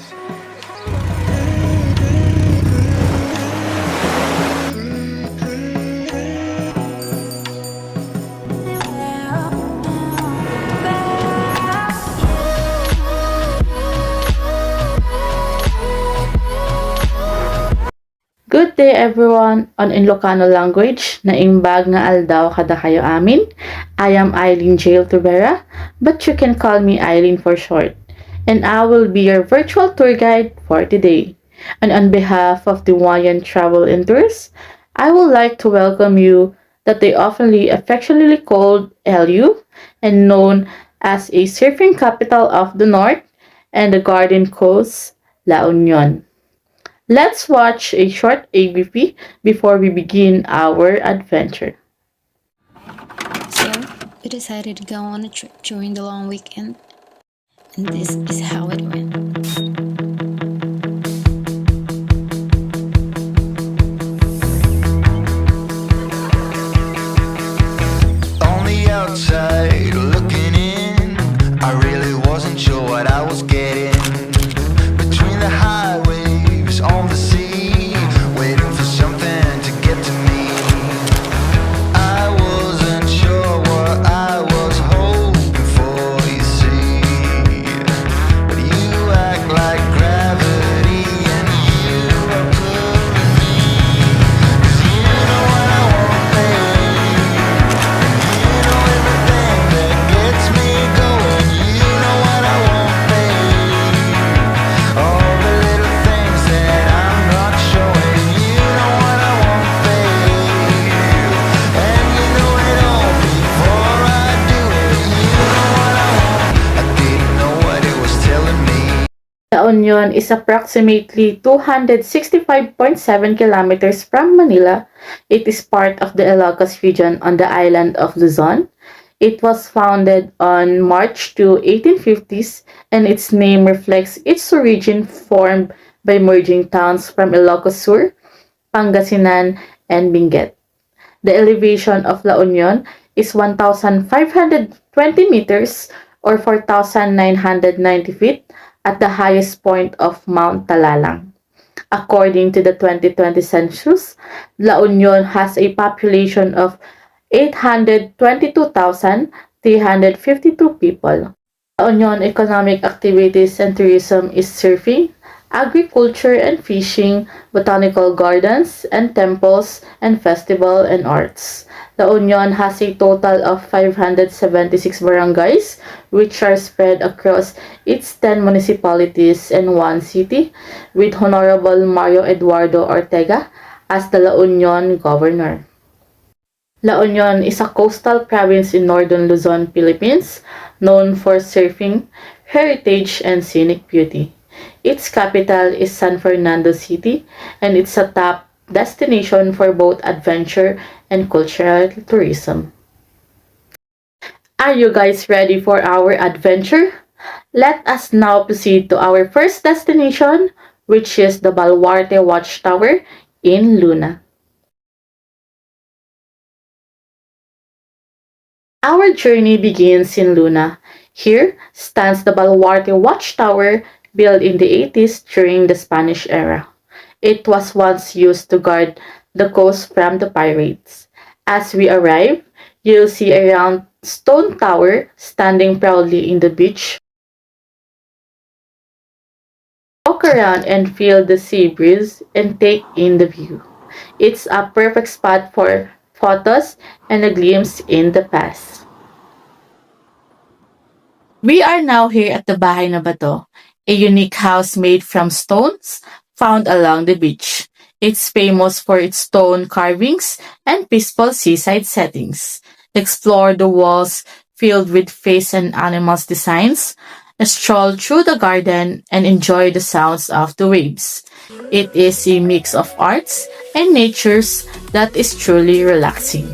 Good day everyone on Ilocano language, naimbag nga aldaw kada kayo amin. I am Eileen Jail Tubera, but you can call me Eileen for short. And I will be your virtual tour guide for today. And on behalf of the Hawaiian Travel and Tours, I would like to welcome you that they oftenly affectionately called LU and known as a surfing capital of the North and the Garden Coast, La Union. Let's watch a short ABP before we begin our adventure. So, we decided to go on a trip during the long weekend, and this is how it went. On the outside, looking in, I really wasn't sure what I was getting. Between the high waves on the sea, waiting for something to get to me. I wasn't sure what I was hoping for, you see. But you act like gravity and you are pulling me. 'Cause you know what I want, babe. You know everything that gets me going. You know what I want, babe. All the little things that I'm not showing. You know what I want, babe. And you know it all before I do it. You know what I want. I didn't know what it was telling me. La Union is approximately 265.7 kilometers from Manila. It is part of the Ilocos region on the island of Luzon. It was founded on March 2, 1850s, and its name reflects its origin formed by merging towns from Ilocos Sur, Pangasinan, and Benguet. The elevation of La Union is 1,520 meters or 4,990 feet at the highest point of Mount Talalang. According to the 2020 census, La Union has a population of 822,352 people. La Union economic activities and tourism is surfing, agriculture and fishing, botanical gardens and temples, and festival and arts. La Union has a total of 576 barangays, which are spread across its 10 municipalities and 1 city, with Honorable Mario Eduardo Ortega as the La Union Governor. La Union is a coastal province in northern Luzon, Philippines, known for surfing, heritage, and scenic beauty. Its capital is San Fernando City, and it's a top destination for both adventure and cultural tourism. Are you guys ready for our adventure? Let us now proceed to our first destination, which is the Baluarte Watchtower in Luna. Our journey begins in Luna. Here stands the Baluarte Watchtower, built in the 80s during the Spanish era. It was once used to guard the coast from the pirates. As we arrive, you'll see a round stone tower standing proudly in the beach. Walk around and feel the sea breeze and take in the view. It's a perfect spot for photos and a glimpse in the past. We are now here at the Bahay na Bato, a unique house made from stones found along the beach. It's famous for its stone carvings and peaceful seaside settings. Explore the walls filled with face and animals designs, stroll through the garden, and enjoy the sounds of the waves. It is a mix of arts and natures that is truly relaxing.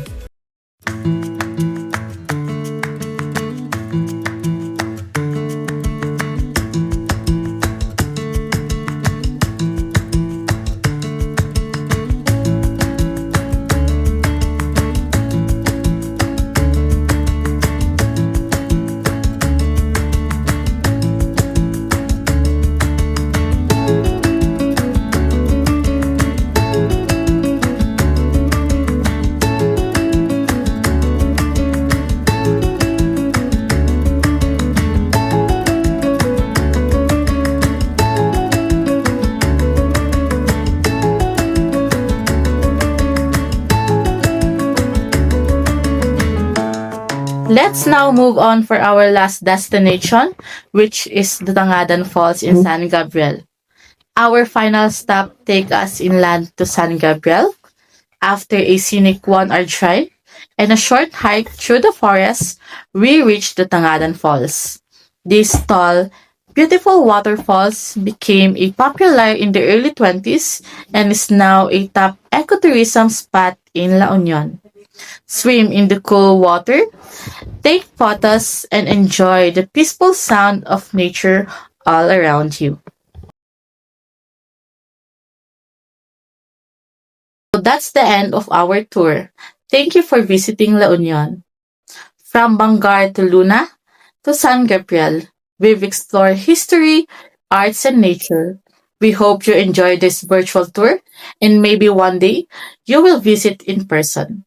Let's now move on for our last destination, which is the Tangadan Falls in San Gabriel. Our final stop take us inland to San Gabriel after a scenic one-hour drive and a short hike through the forest. We reach the Tangadan Falls. These tall, beautiful waterfalls became a popular in the early 20s and is now a top ecotourism spot in La Union. Swim in the cool water, take photos, and enjoy the peaceful sound of nature all around you. So that's the end of our tour. Thank you for visiting La Union. From Bangar to Luna to San Gabriel, we've explored history, arts, and nature. We hope you enjoyed this virtual tour and maybe one day you will visit in person.